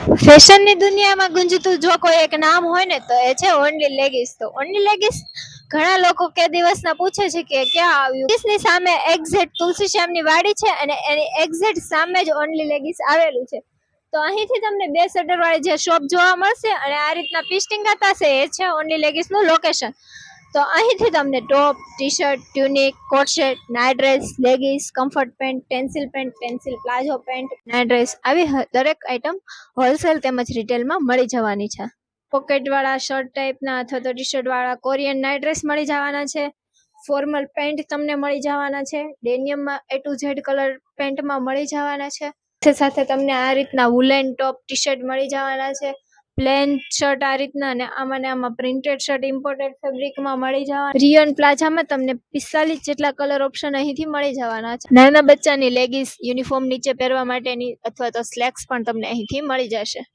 ફેશનની દુનિયામાં ગુંજતું જો કોઈ એક નામ હોય ને તો એ છે ઓનલી લેગીસ. તો ઓનલી લેગીસ ઘણા લોકો કે દિવસના પૂછે છે કે ક્યાં આવ્યું. લેગીસની સામે એક્ઝેક્ટ તુલસીશ્યામની વાડી છે અને એની એક્ઝેક્ટ સામે જ ઓનલી લેગીસ આવેલું છે. તો અહીંથી તમને બે શટર વાળી જે શોપ જોવા મળશે અને આ રીતના પિસ્ટિંગા થશે એ છે ઓનલી લેગીસનું લોકેશન. તો અહીંથી તમને top, T shirt, tunic, coat set, night dress, leggings, comfort pant, pencil palazzo pant, night dress આવી દરેક આઇટમ હોલસેલ તેમજ રિટેલમાં મળી જવાની છે. પોકેટ વાળા શર્ટ ટાઈપના અથવા તો ટી શર્ટ વાળા કોરિયન નાઇટ ડ્રેસ મળી જવાના છે. ફોર્મલ પેન્ટ તમને મળી જવાના છે. ડેનિયમમાં A to Z કલર પેન્ટમાં મળી જવાના છે. સાથે સાથે તમને આ રીતના વુલેન ટોપ, ટી શર્ટ મળી જવાના છે. પ્લેન શર્ટ આ રીતના અને આમાં પ્રિન્ટેડ શર્ટ ઇમ્પોર્ટેડ ફેબ્રિકમાં મળી જવાના. રિયોન પ્લાઝામાં તમને 45 જેટલા કલર ઓપ્શન અહીંથી મળી જવાના છે. નાના બચ્ચાની લેગીસ, યુનિફોર્મ નીચે પહેરવા માટેની અથવા તો સ્લેક્સ પણ તમને અહીંથી મળી જશે.